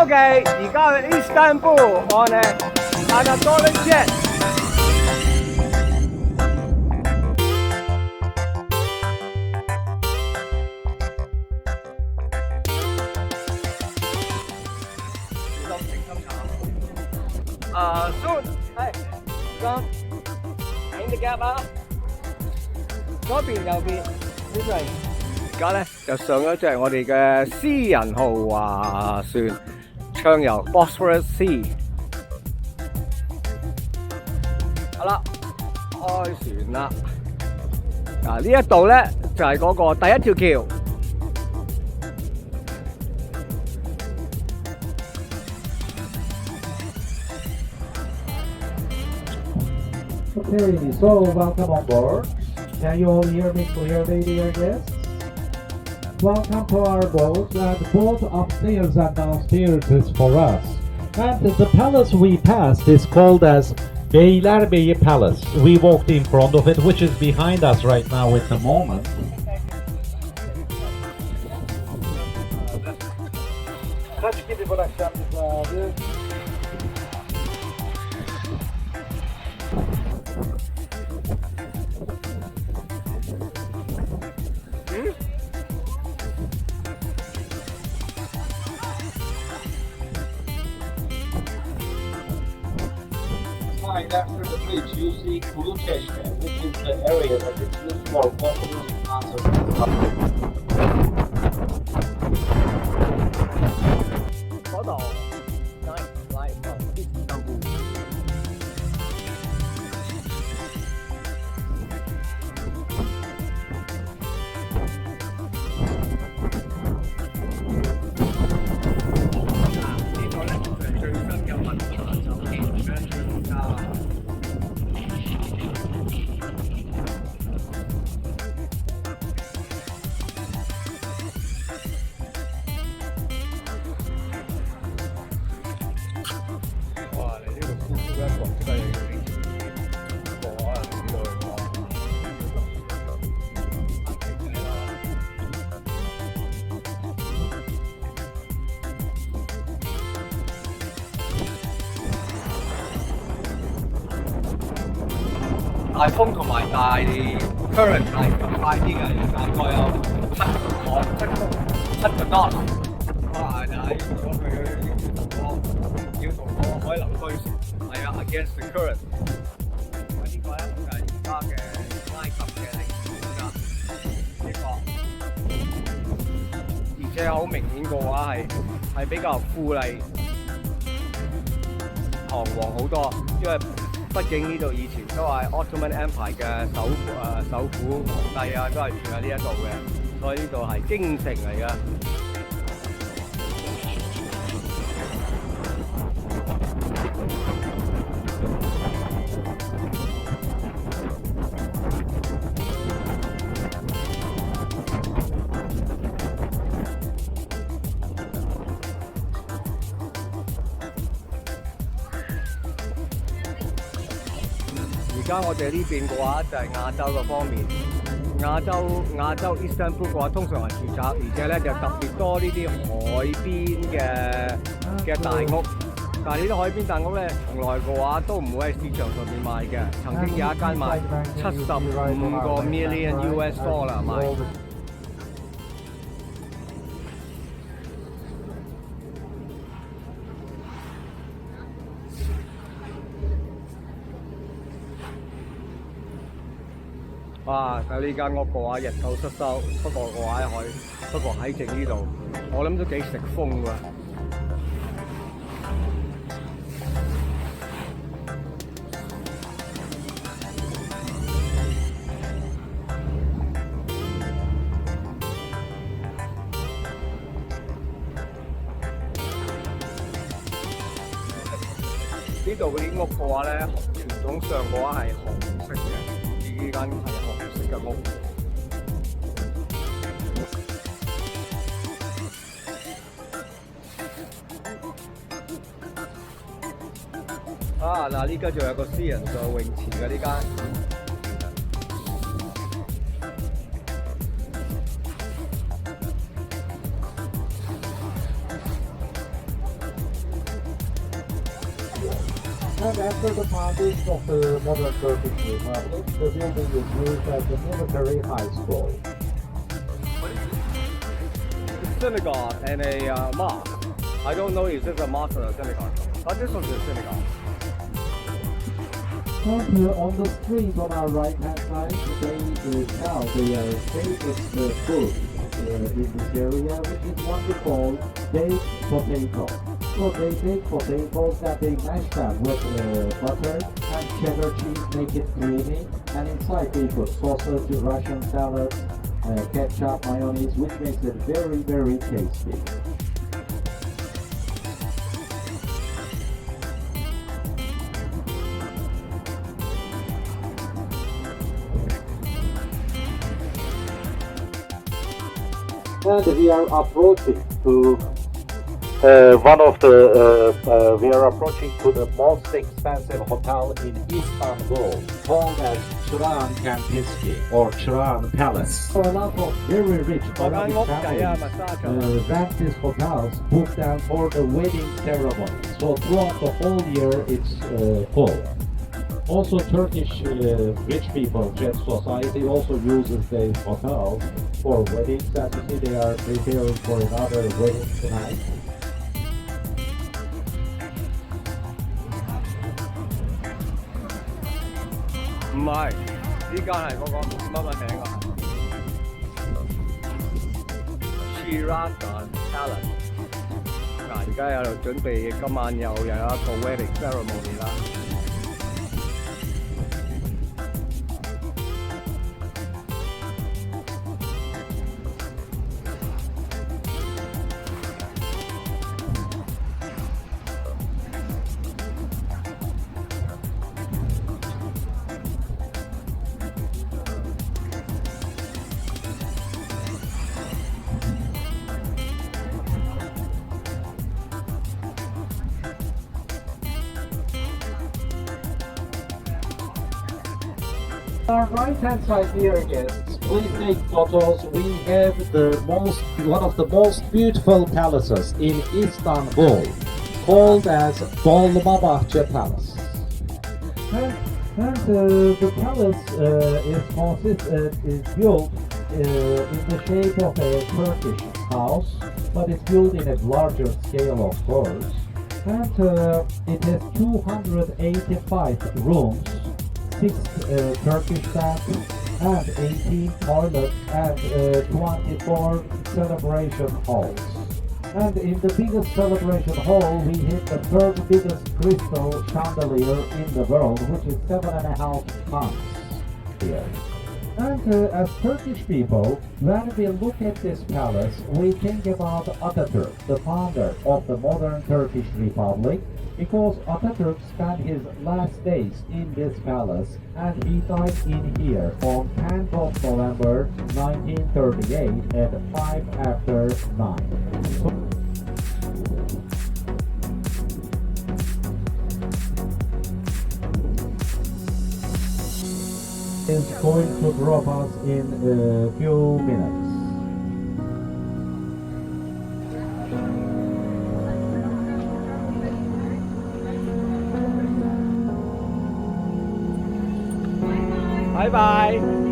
Okay, 而家去 Istanbul on Anadolu jet。soon， 係，咁影隻夾啊，左邊右邊，呢個係。而家咧就上咗隻我哋嘅私人豪華船，暢遊 Bosphorus Sea。好啦，開船啦。嗱呢一度咧就係嗰個第一條橋。Okay, so welcome on board. Can you all hear me clearly, dear guests? Welcome to our boat, and both upstairs and downstairs is for us. And the palace we passed is called as Beylerbeyi Palace. We walked in front of it, which is behind us right now at the moment. Kaç gibi bırakacağımız abi? Right after the bridge, you see Kurucesme, which is the area that is used for water conservation.大風同埋大 current 係咁快啲嘅，大概有7個 knot。哇！就係如果佢要同個海流推船，係啊 against the current。呢個咧就係而家嘅埃及嘅歷史㗎，呢個，而且好明顯嘅話係比較富麗堂皇好多，因為。畢竟呢度以前都係 Ottoman Empire 嘅首府皇帝啊，都係住喺呢一度嘅，所以呢度係京城嚟㗎。而家我哋呢邊嘅話就係亞洲嘅方面，亞洲 Istanbul 嘅話通常係住宅，而且咧就特別多呢啲海邊嘅大屋。但係呢啲海邊大屋咧，從來嘅話都唔會喺市場上面賣嘅。曾經有一間賣75個 million US$ 賣。哇！但係呢間屋嘅話日久失修，不過喺正呢度，我諗都幾食風㗎。呢度嗰啲屋嘅話咧，傳統上嘅話係紅色嘅，呢間係紅色嘅屋。啊！嗱，呢間仲有個私人嘅泳池嘅呢間。And after the foundation of the modern Turkish Republic, the building is used as a military high school. Synagogue and a mosque. I don't know if this is a mosque or a synagogue, but this was a synagogue. And on the street on our right hand side, they sell their favorite food in this area, which is what we call baked potato. So they bake potatoes that they mash them with butter and cheddar cheese, make it creamy, and inside they put sausage, Russian salad, ketchup, mayonnaise, which makes it very, very tasty. And we are approaching to we are approaching to the most expensive hotel in Istanbul, called as Çırağan Kempinski or Çırağan Palace. So a lot of very rich Arabic families rent these hotels, book them for the wedding ceremony. So throughout the whole year, it's full. Also, Turkish rich people, Jet Society, also uses these hotels for weddings. As you see, they are preparing for another wedding tonight.唔係，呢間係嗰個乜名啊 ？Trafalgar Palace。嗱，而家喺度準備今晚又有一個 wedding ceremony 啦。Our right-hand side here, guests, please take photos. We have one of the most beautiful palaces in Istanbul, called as Dolmabahce Palace. And the palace is built in the shape of a Turkish house, but it's built in a larger scale, of course. And it has 285 rooms. 6 Turkish baths and 18 toilets and 24 celebration halls. And in the biggest celebration hall, we hit the third biggest crystal chandelier in the world, which is 7.5 tons here. And as Turkish people, when we look at this palace, we think about Atatürk, the founder of the modern Turkish Republic, because Atatürk spent his last days in this palace and he died in here on 10th of November 1938 at 5 after 9. Is going to drop us in a few minutes. Bye bye。